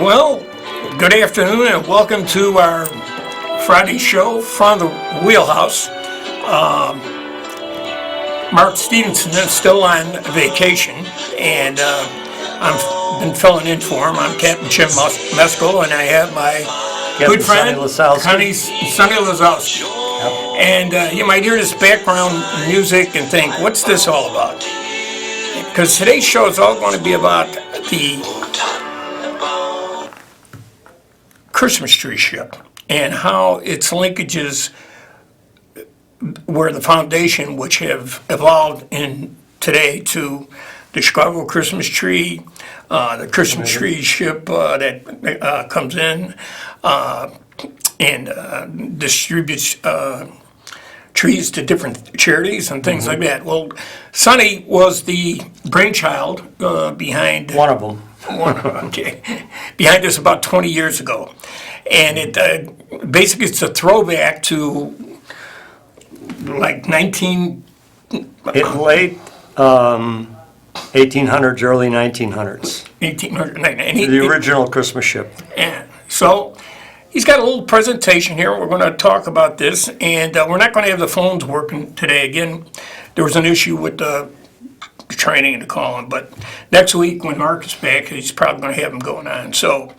Well, good afternoon and welcome to our Friday show from the Wheelhouse. Mark Stevenson is still on vacation, and I've been filling in for him. I'm Captain Jim Meskel, and I have my good friend, Sonny Lazowski. Yep. And you might hear this background music and think, what's this all about? Because today's show is all going to be about the Christmas tree ship and how its linkages were the foundation, which have evolved in today to the Chicago Christmas tree, the Christmas tree ship that comes in and distributes trees to different charities and things like that. Well, Sonny was the brainchild behind One of them. behind us about 20 years ago, and it basically it's a throwback to like Late 1800s, early 1900s. 1800. The original Christmas ship. Yeah. So he's got a little presentation here. We're going to talk about this, and we're not going to have the phones working today. Again, there was an issue with the training and the calling, but next week when Mark is back, he's probably going to have them going on. So,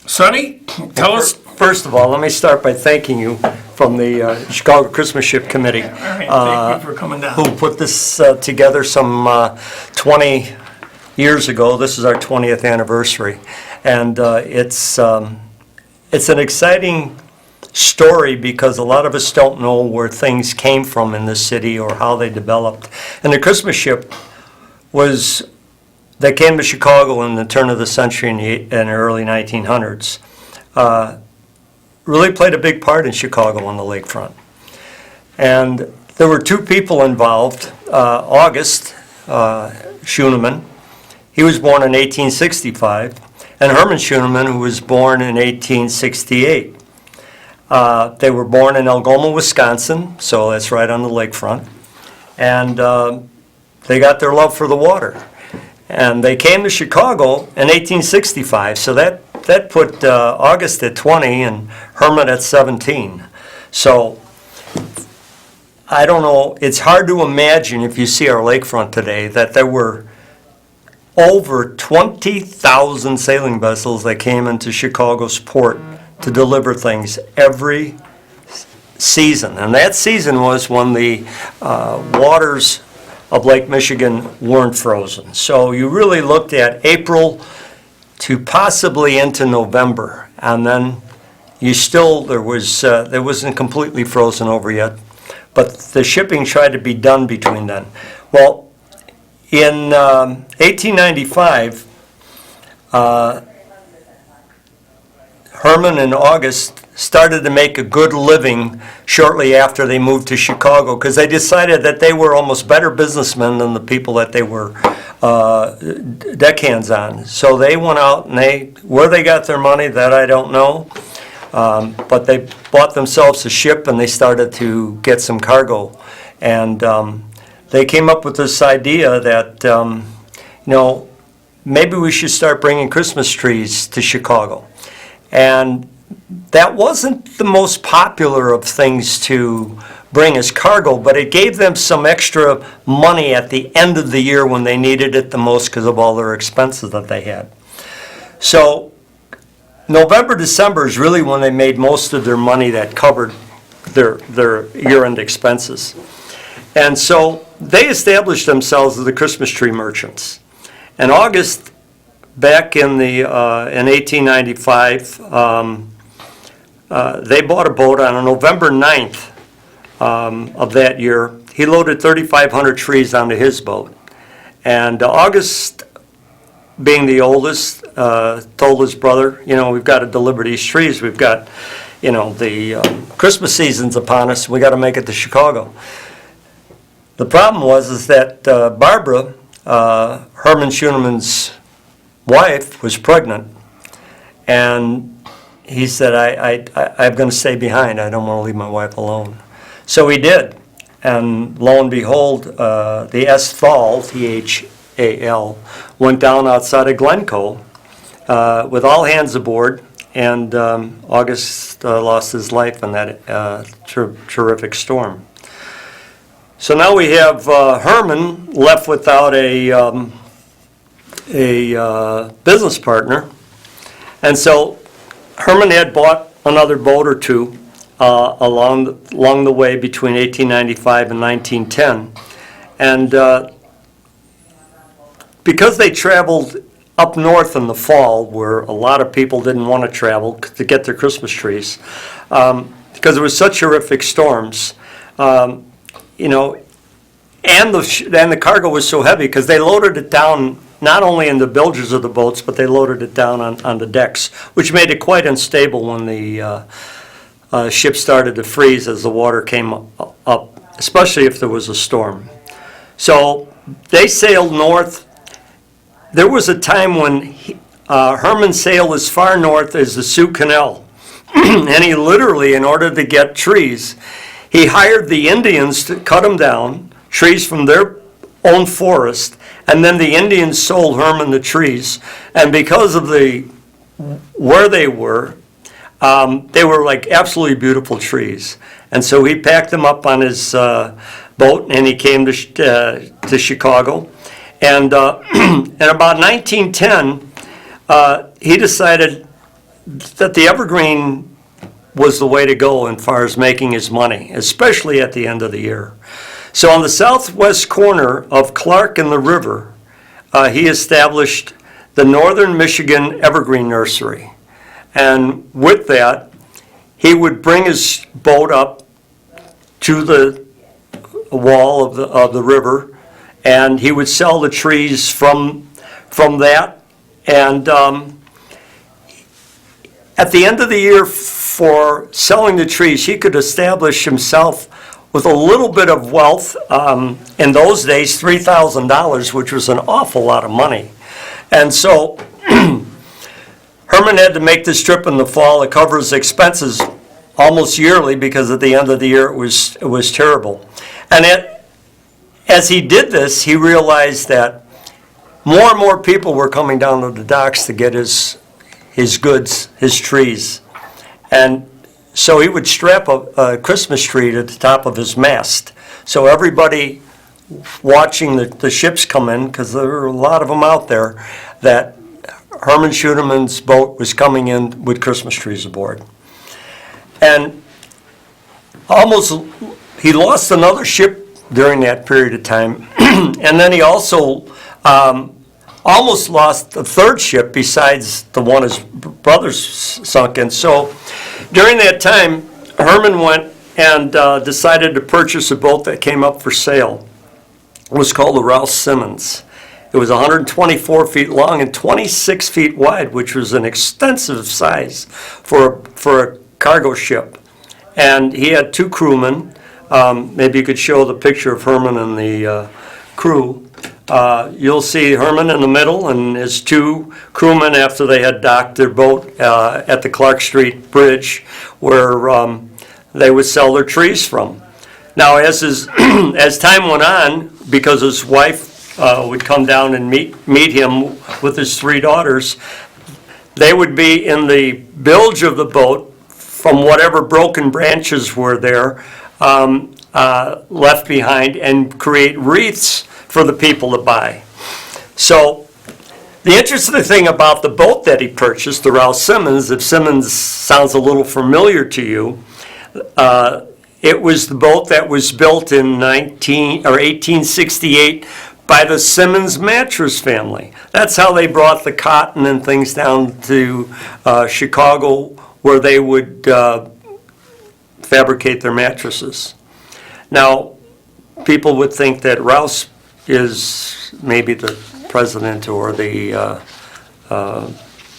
Sonny, tell us. First of all, let me start by thanking you from the Chicago Christmas Ship Committee. All right, thank you for coming down. Who put this together some 20 years ago. This is our 20th anniversary, and it's an exciting story because a lot of us don't know where things came from in this city or how they developed. And the Christmas ship they came to Chicago in the turn of the century in the early 1900s. Really played a big part in Chicago on the lakefront. And there were two people involved. August Schoenemann, he was born in 1865, and Herman Schoenemann, who was born in 1868. They were born in Algoma, Wisconsin, so that's right on the lakefront. And they got their love for the water. And they came to Chicago in 1865, so that put August at 20 and Herman at 17. So I don't know, it's hard to imagine if you see our lakefront today that there were over 20,000 sailing vessels that came into Chicago's port to deliver things every season. And that season was when the waters of Lake Michigan weren't frozen. So you really looked at April to possibly into November, and then there wasn't completely frozen over yet, but the shipping tried to be done between then. Well, in 1895, Herman and August started to make a good living shortly after they moved to Chicago because they decided that they were almost better businessmen than the people that they were deckhands on. So they went out and where they got their money, that I don't know, but they bought themselves a ship and they started to get some cargo. And they came up with this idea that, maybe we should start bringing Christmas trees to Chicago. And that wasn't the most popular of things to bring as cargo, but it gave them some extra money at the end of the year when they needed it the most because of all their expenses that they had. So November, December is really when they made most of their money that covered their year-end expenses. And so they established themselves as the Christmas tree merchants. And August, back in 1895, they bought a boat on November 9th of that year. He loaded 3,500 trees onto his boat. And August, being the oldest, told his brother, we've got to deliver these trees. We've got, the Christmas season's upon us. We got to make it to Chicago. The problem was that Barbara, Herman Schoenemann's wife, was pregnant, and he said, I'm going to stay behind. I don't want to leave my wife alone. So he did, and lo and behold, the Thal, Thal, went down outside of Glencoe, with all hands aboard, and August lost his life in that terrific storm. So now we have Herman left without a business partner, and so Herman had bought another boat or two along the way between 1895 and 1910, and because they traveled up north in the fall, where a lot of people didn't want to travel to get their Christmas trees, because there was such horrific storms, you know, and the cargo was so heavy because they loaded it down not only in the bilges of the boats, but they loaded it down on the decks, which made it quite unstable when the ship started to freeze as the water came up, especially if there was a storm. So they sailed north. There was a time when Herman sailed as far north as the Sioux Canal, and he literally, in order to get trees, he hired the Indians to cut them down, trees from their own forest, and then the Indians sold Herman the trees, and because of where they were like absolutely beautiful trees. And so he packed them up on his boat, and he came to Chicago. And in about 1910, he decided that the Evergreen was the way to go as far as making his money, especially at the end of the year. So on the southwest corner of Clark and the river, he established the Northern Michigan Evergreen Nursery. And with that, he would bring his boat up to the wall of the river, and he would sell the trees from that. And at the end of the year, for selling the trees, he could establish himself with a little bit of wealth. In those days, $3,000, which was an awful lot of money. And so Herman had to make this trip in the fall to cover his expenses almost yearly, because at the end of the year it was terrible. And as he did this, he realized that more and more people were coming down to the docks to get his goods, his trees. And so he would strap a Christmas tree to the top of his mast. So everybody watching the ships come in, because there were a lot of them out there, that Herman Schuneman's boat was coming in with Christmas trees aboard. And he lost another ship during that period of time, and then he also almost lost a third ship besides the one his brothers sunk in. So during that time, Herman went and decided to purchase a boat that came up for sale. It was called the Rouse Simmons. It was 124 feet long and 26 feet wide, which was an extensive size for a cargo ship. And he had two crewmen. Maybe you could show the picture of Herman and the crew. You'll see Herman in the middle and his two crewmen after they had docked their boat at the Clark Street Bridge, where they would sell their trees from. Now, as time went on, because his wife would come down and meet him with his three daughters, they would be in the bilge of the boat from whatever broken branches were there left behind, and create wreaths for the people to buy. So the interesting thing about the boat that he purchased, the Rouse Simmons, if Simmons sounds a little familiar to you, it was the boat that was built in 1868 by the Simmons mattress family. That's how they brought the cotton and things down to Chicago, where they would fabricate their mattresses. Now, people would think that Rouse is maybe the president or the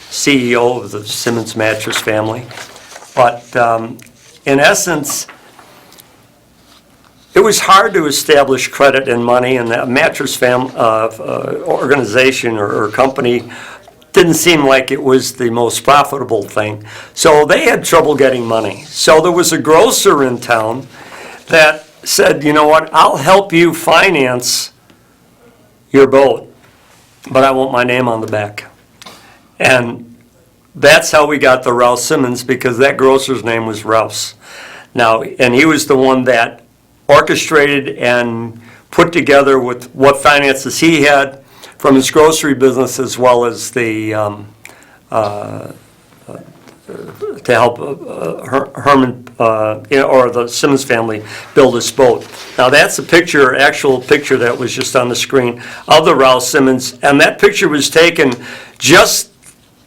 CEO of the Simmons mattress family, but in essence, it was hard to establish credit and money, and that mattress organization or company didn't seem like it was the most profitable thing. So they had trouble getting money. So there was a grocer in town that said, you know what, I'll help you finance your boat, but I want my name on the back. And that's how we got the Rouse Simmons, because that grocer's name was Rouse. Now, and he was the one that orchestrated and put together with what finances he had from his grocery business, as well as the, to help Herman, or the Simmons family build this boat. Now, that's a picture, actual picture that was just on the screen of the Rouse Simmons, and that picture was taken just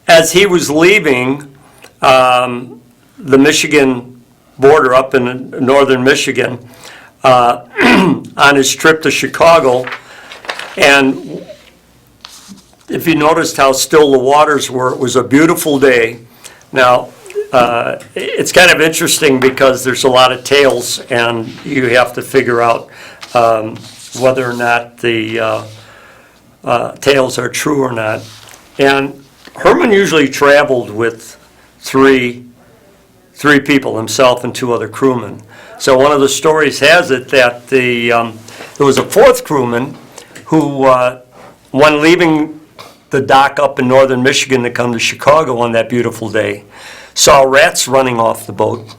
as he was leaving the Michigan border up in northern Michigan on his trip to Chicago. And if you noticed how still the waters were, it was a beautiful day. Now, it's kind of interesting because there's a lot of tales, and you have to figure out whether or not the tales are true or not. And Herman usually traveled with three people, himself and two other crewmen. So one of the stories has it that there was a fourth crewman who, when leaving the dock up in northern Michigan to come to Chicago on that beautiful day, saw rats running off the boat.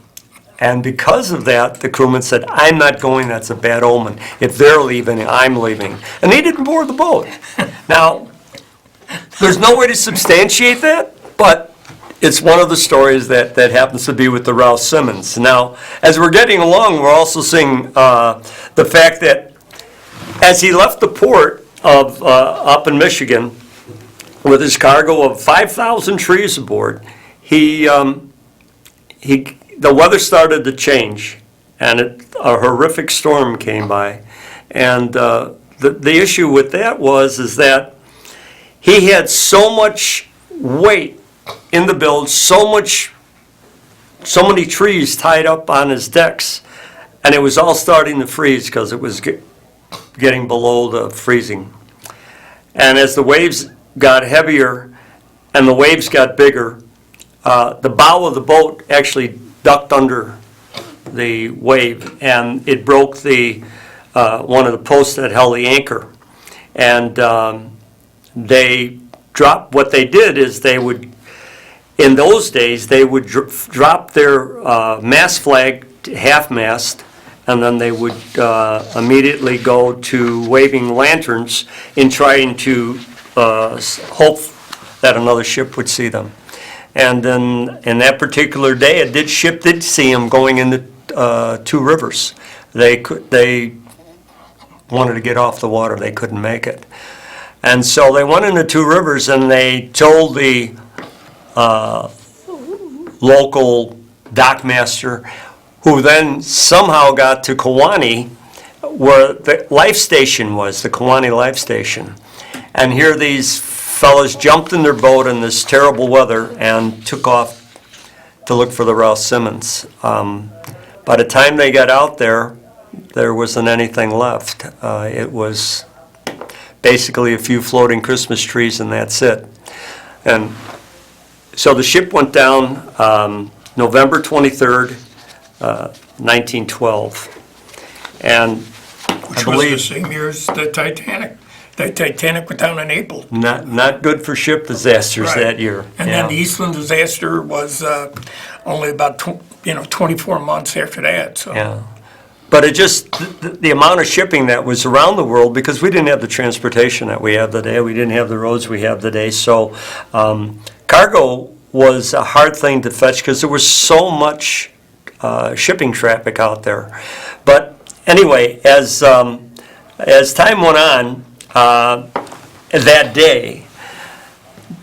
And because of that, the crewman said, "I'm not going, that's a bad omen. If they're leaving, I'm leaving." And he didn't board the boat. Now, there's no way to substantiate that, but it's one of the stories that happens to be with the Rouse Simmons. Now, as we're getting along, we're also seeing the fact that as he left the port of up in Michigan with his cargo of 5,000 trees aboard, the weather started to change, and a horrific storm came by. And the issue with that is that he had so much weight in the build, so many trees tied up on his decks, and it was all starting to freeze because it was getting below the freezing. And as the waves got heavier and the waves got bigger, the bow of the boat actually ducked under the wave, and it broke one of the posts that held the anchor. And they dropped. What they did is in those days, they would drop their mast flag to half-mast, and then they would immediately go to waving lanterns in trying to hope that another ship would see them. And then in that particular day, ship did see them going into Two Rivers. They wanted to get off the water. They couldn't make it. And so they went into Two Rivers, and they told the local dockmaster, who then somehow got to Kewanee, where the life station was, the Kewanee life station. And here these fellas jumped in their boat in this terrible weather and took off to look for the Rouse Simmons. By the time they got out there wasn't anything left. It was basically a few floating Christmas trees, and that's it. And so the ship went down November 23rd, 1912. And Which was the same year as the Titanic. The Titanic went down in April. not good for ship disasters Right. that year. And then the Eastland disaster was only about 24 months after that. So Yeah. But it just, the amount of shipping that was around the world, because we didn't have the transportation that we have today, we didn't have the roads we have today, so cargo was a hard thing to fetch because there was so much shipping traffic out there. But anyway, as time went on, that day,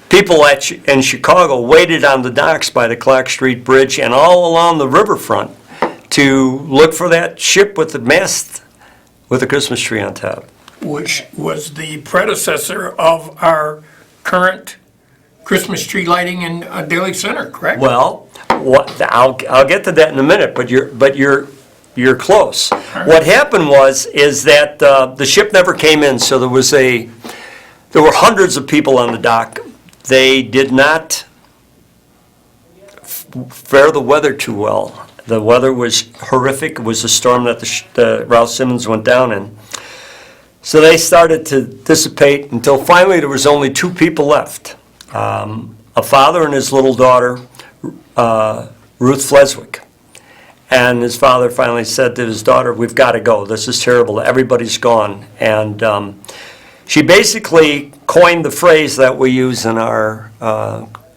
people in Chicago waited on the docks by the Clark Street Bridge and all along the riverfront to look for that ship with the mast with a Christmas tree on top. which was the predecessor of our current Christmas tree lighting in Daly Center, correct? Well, I'll get to that in a minute, but you're close. What happened is that the ship never came in, so there were hundreds of people on the dock. They did not fare the weather too well. The weather was horrific. It was a storm that the Rouse Simmons went down in. So they started to dissipate until finally there was only two people left. a father and his little daughter, Ruth Fleswick. And his father finally said to his daughter, "We've got to go. This is terrible. Everybody's gone." And she basically coined the phrase that we use in our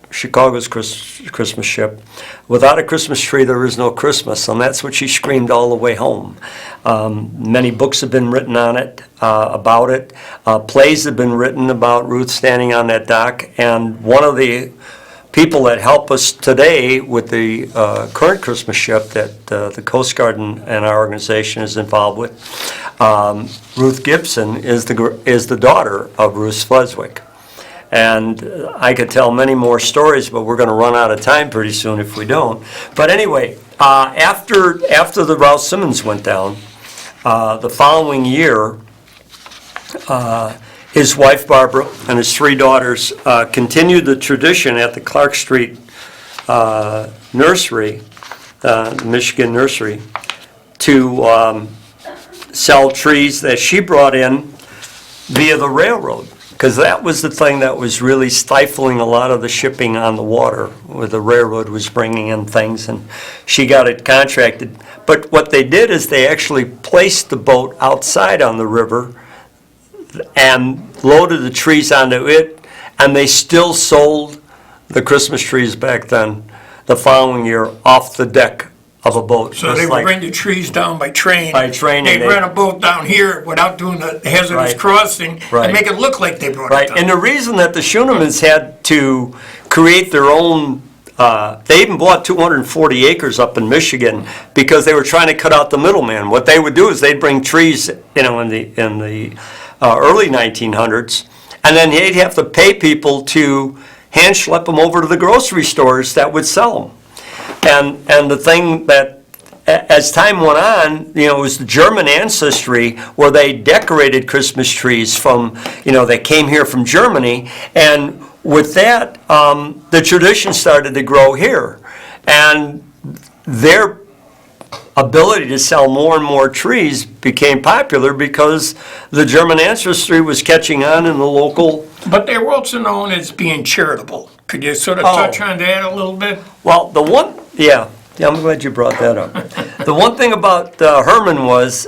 Chicago's Christmas ship: "Without a Christmas tree, there is no Christmas." And that's what she screamed all the way home. Many books have been written on it, about it. Plays have been written about Ruth standing on that dock. And one of the people that help us today with the current Christmas ship that the Coast Guard and our organization is involved with, Ruth Gibson, is the daughter of Ruth Fleswick. And I could tell many more stories, but we're going to run out of time pretty soon if we don't. But anyway, after the Ralph Simmons went down, the following year, his wife Barbara and his three daughters continued the tradition at the Clark Street nursery, Michigan nursery, to sell trees that she brought in via the railroad. Because that was the thing that was really stifling a lot of the shipping on the water, where the railroad was bringing in things, and she got it contracted. But what they did is they actually placed the boat outside on the river and loaded the trees onto it, and they still sold the Christmas trees back then, the following year, off the deck of a boat. So they would bring the trees down by train. By train, and They'd rent a boat down here without doing the hazardous Right. crossing Right. and make it look like they brought Right, it down. and the reason that the Schoenemans had to create their own, they even bought 240 acres up in Michigan because they were trying to cut out the middleman. What they would do is they'd bring trees, in the early 1900s, and then they'd have to pay people to hand schlep them over to the grocery stores that would sell them. And the thing that, as time went on, it was the German ancestry where they decorated Christmas trees from, they came here from Germany. And with that, the tradition started to grow here. And their ability to sell more and more trees became popular because the German ancestry was catching on in the local. But they were also known as being charitable. Could you sort of Oh. touch on that a little bit? Well, yeah, I'm glad you brought that up. The one thing about Herman was,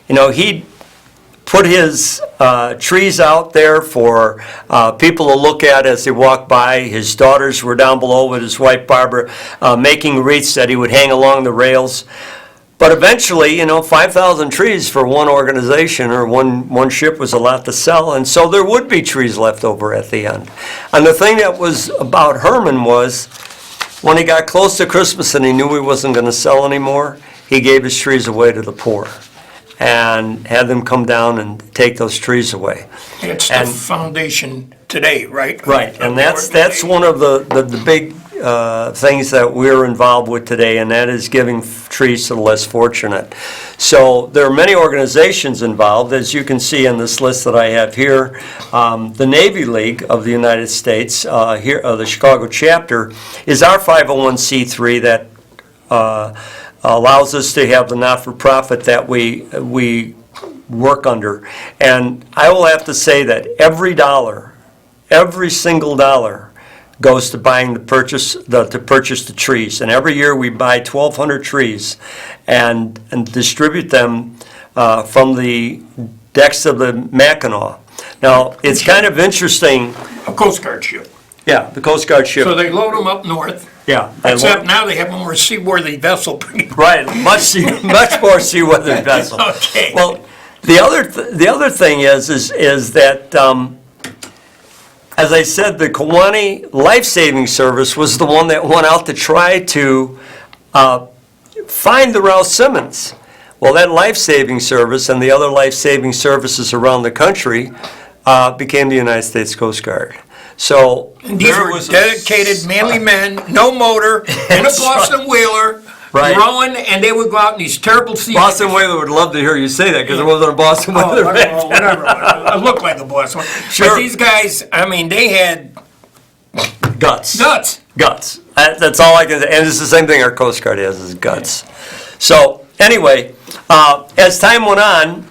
he'd put his trees out there for people to look at as they walked by. His daughters were down below with his wife Barbara making wreaths that he would hang along the rails. But eventually, 5,000 trees for one organization or one ship was a lot to sell, and so there would be trees left over at the end. And the thing that was about Herman was, when he got close to Christmas and he knew he wasn't going to sell anymore, he gave his trees away to the poor and had them come down and take those trees away. It's the foundation today, right? Right, and that's one of the big things that we're involved with today, and that is giving trees to the less fortunate. So there are many organizations involved, as you can see in this list that I have here. The Navy League of the United States, here, the Chicago chapter, is our 501c3 that allows us to have the not-for-profit that we work under. And I will have to say that every single dollar goes to buying to purchase the trees. And every year we buy 1,200 trees and distribute them from the decks of the Mackinac. Now, it's kind of interesting. A Coast Guard ship. Yeah, the Coast Guard ship. So they load them up north. Yeah. Except now they have a more seaworthy vessel. Right, much more seaworthy vessel. Okay. Well, the other thing is that, as I said, the Kewanee Life Saving Service was the one that went out to try to find the Ralph Simmons. Well, that Life Saving Service and the other life saving services around the country became the United States Coast Guard. So And these were dedicated, manly men, no motor, in a That's Boston Whaler, Right. rowing, and they would go out in these terrible seas. Boston Whaler would love to hear you say that because it wasn't a Boston Oh, Whaler. whatever. It looked like a Boston Whaler. Sure. But these guys, they had Guts. nuts. Guts. That's all I can say. And it's the same thing our Coast Guard has, is guts. So anyway, as time went on,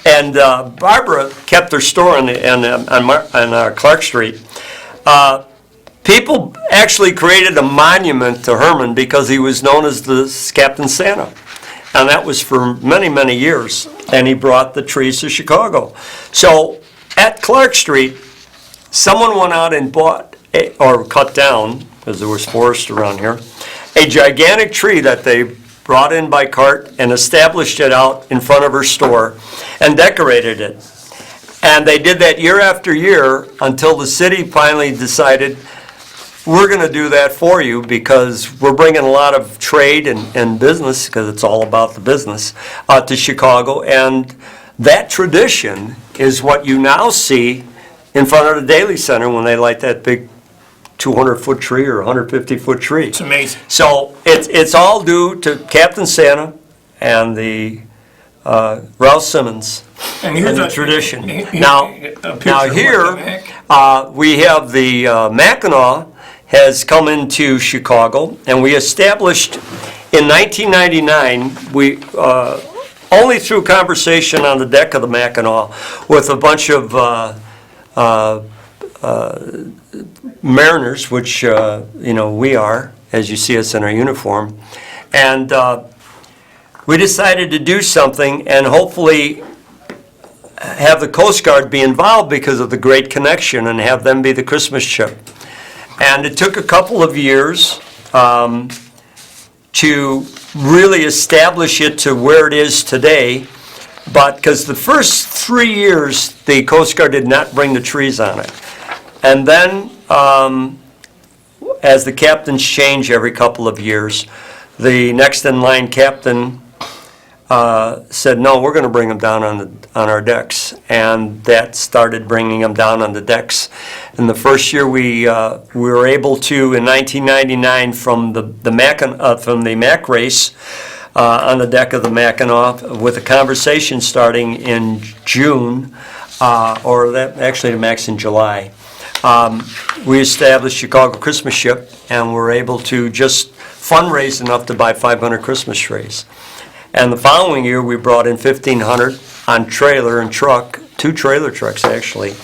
And Barbara kept her store on Clark Street. People actually created a monument to Herman because he was known as the Captain Santa. And that was for many, many years. And he brought the trees to Chicago. So at Clark Street, someone went out and bought, or cut down, because there was forest around here, a gigantic tree that they brought in by cart and established it out in front of her store and decorated it. And they did that year after year until the city finally decided, we're going to do that for you because we're bringing a lot of trade and business, because it's all about the business, to Chicago. And that tradition is what you now see in front of the Daily Center when they light that big 200-foot tree or 150-foot tree. It's amazing. So it's all due to Captain Santa and the Ralph Simmons and the tradition. Now here we have the Mackinac has come into Chicago, and we established in 1999, we only through conversation on the deck of the Mackinac with a bunch of mariners, which we are, as you see us in our uniform, and we decided to do something and hopefully have the Coast Guard be involved because of the great connection and have them be the Christmas ship. And it took a couple of years to really establish it to where it is today, but because the first 3 years the Coast Guard did not bring the trees on it. And then as the captains change every couple of years, the next in line captain said, no, we're going to bring them down on our decks. And that started bringing them down on the decks. And the first year we were able to, in 1999, from the Mack race on the deck of the Mackinac, with a conversation starting in June, actually the Mack's in July, we established Chicago Christmas Ship, and were able to just fundraise enough to buy 500 Christmas trees. And the following year, we brought in 1,500 on trailer and truck, 2 trailer trucks actually.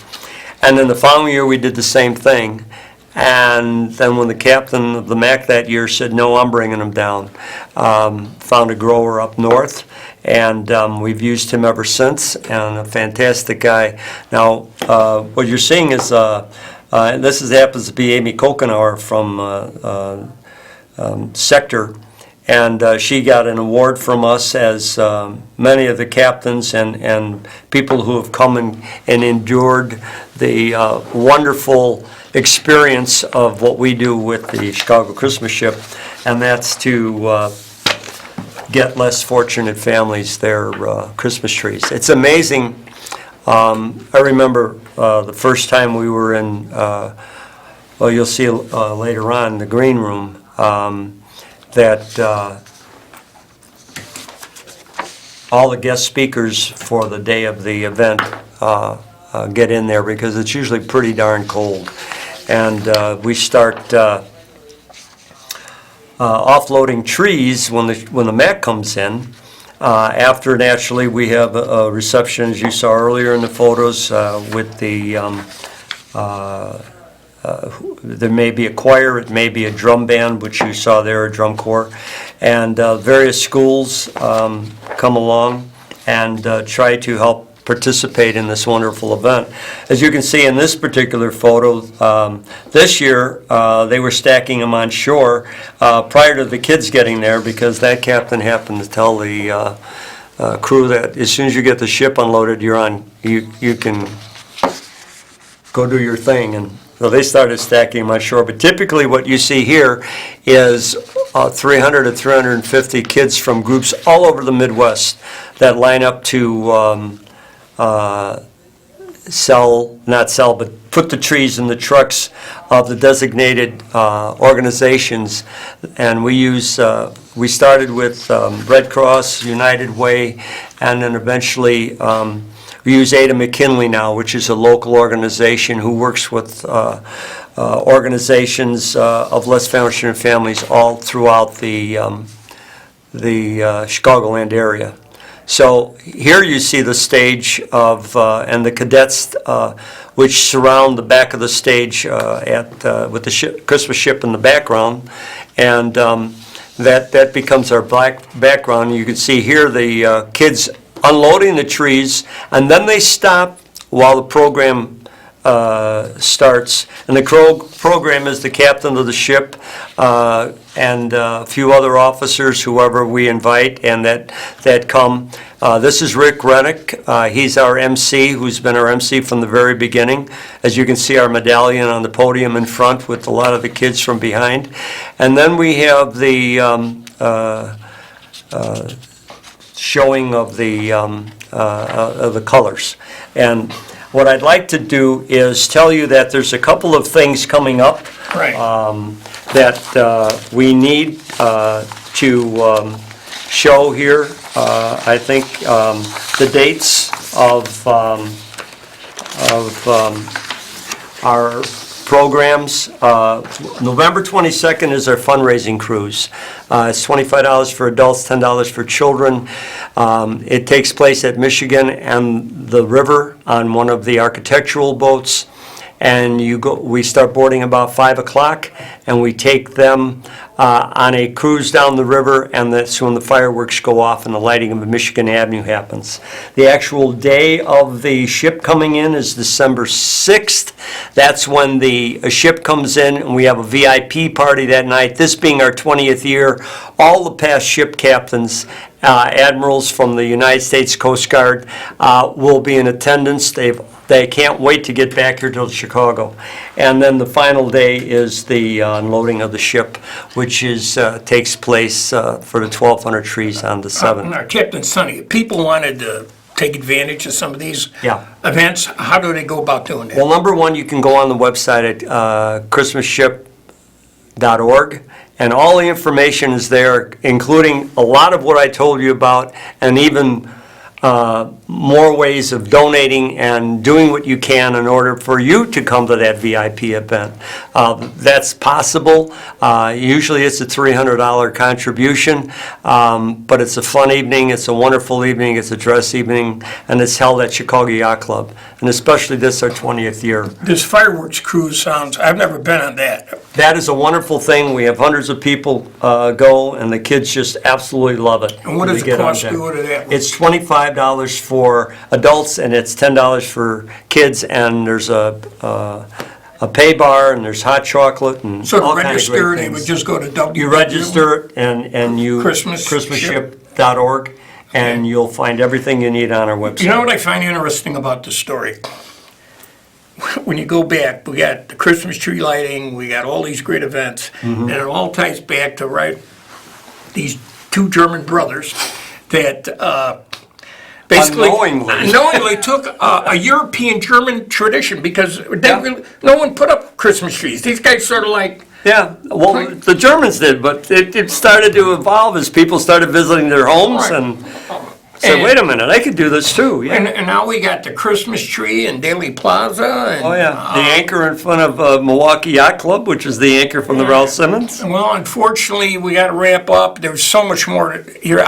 And then the following year, we did the same thing. And then when the captain of the Mack that year said, no, I'm bringing them down, found a grower up north, and we've used him ever since, and a fantastic guy. Now, what you're seeing is, happens to be Amy Kokenauer from Sector. And she got an award from us, as many of the captains and people who have come and endured the wonderful experience of what we do with the Chicago Christmas Ship, and that's to get less fortunate families their Christmas trees. It's amazing. I remember the first time we were in, you'll see later on, the green room, that all the guest speakers for the day of the event get in there, because it's usually pretty darn cold. And we start offloading trees when the Mack comes in. After, naturally, we have a reception, as you saw earlier in the photos, with the there may be a choir, it may be a drum band, which you saw there, a drum corps, and various schools come along and try to help participate in this wonderful event. As you can see in this particular photo, this year they were stacking them on shore prior to the kids getting there, because that captain happened to tell the crew that as soon as you get the ship unloaded, you can go do your thing. And so they started stacking them on shore. But typically what you see here is 300 to 350 kids from groups all over the Midwest that line up to put the trees in the trucks of the designated organizations. And we started with Red Cross, United Way, and then eventually we use Ada McKinley now, which is a local organization who works with organizations of less fortunate families all throughout the Chicagoland area. So here you see the stage of, and the cadets, which surround the back of the stage with the Christmas ship in the background. And that becomes our background. You can see here the kids unloading the trees, and then they stop while the program starts. And the program is the captain of the ship and a few other officers, whoever we invite, and that come. This is Rick Rennick. He's our MC, who's been our MC from the very beginning. As you can see, our medallion on the podium in front with a lot of the kids from behind. And then we have the showing of the colors. And what I'd like to do is tell you that there's a couple of things coming up Right. that we need to show here. I think the dates of our programs. November 22nd is our fundraising cruise. It's $25 for adults, $10 for children. It takes place at Michigan and the river on one of the architectural boats. And we start boarding about 5 o'clock, and we take them on a cruise down the river, and that's when the fireworks go off and the lighting of Michigan Avenue happens. The actual day of the ship coming in is December 6th. That's when the ship comes in, and we have a VIP party that night. This being our 20th year, all the past ship captains, admirals from the United States Coast Guard will be in attendance. They can't wait to get back here to Chicago. And then the final day is the unloading of the ship, which takes place for the 1,200 trees on the 7th. Now, Captain Sonny, if people wanted to take advantage of some of these Yeah. events, how do they go about doing that? Well, number one, you can go on the website at christmasship.org, and all the information is there, including a lot of what I told you about, and even more ways of donating and doing what you can in order for you to come to that VIP event. That's possible. Usually it's a $300 contribution, but it's a fun evening, it's a wonderful evening, it's a dress evening, and it's held at Chicago Yacht Club. And especially this, our 20th year. This fireworks cruise sounds, I've never been on that. That is a wonderful thing. We have hundreds of people go, and the kids just absolutely love it. And what does They the get on cost deck. go to that? It's $25 for adults, and it's $10 for kids, and there's a pay bar, and there's hot chocolate, and So to all kinds of register, great they would things. just go to www. You register, and you... Christmas christmasship.org, and you'll find everything you need on our website. You know what I find interesting about this story? When you go back, we got the Christmas tree lighting, we got all these great events, Mm-hmm. and it all ties back to these two German brothers that basically Unknowingly. took a European German tradition because no one put up Christmas trees. These guys sort of like. Yeah, well, the Germans did, but it started to evolve as people started visiting their homes Right. and said, And- wait a minute, I could do this too. Yeah. And now we got the Christmas tree in Daly Plaza. And, Oh, yeah, the anchor in front of Milwaukee Yacht Club, which is the anchor from the Ralph Simmons. Well, unfortunately, we got to wrap up. There's so much more here.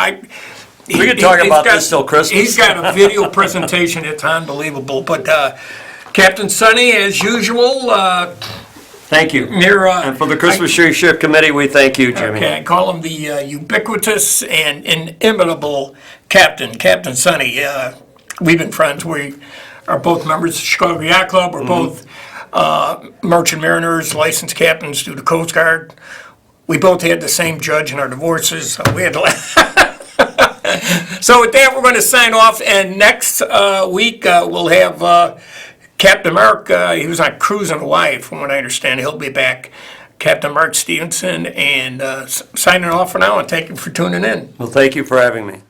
We could talk about this till Christmas. He's got a video presentation that's unbelievable. But Captain Sonny, as usual, Thank you. And for the Christmas Tree Ship Committee, we thank you, Jimmy. Okay, I call him the ubiquitous and inimitable Captain Sonny. We've been friends. We are both members of the Chicago Yacht Club. We're both merchant mariners, licensed captains through the Coast Guard. We both had the same judge in our divorces. So we had to. So with that, we're going to sign off. And next week, we'll have Captain Mark. He was on cruise in Hawaii, from what I understand. He'll be back. Captain Mark Stevenson. And signing off for now, and thank you for tuning in. Well, thank you for having me.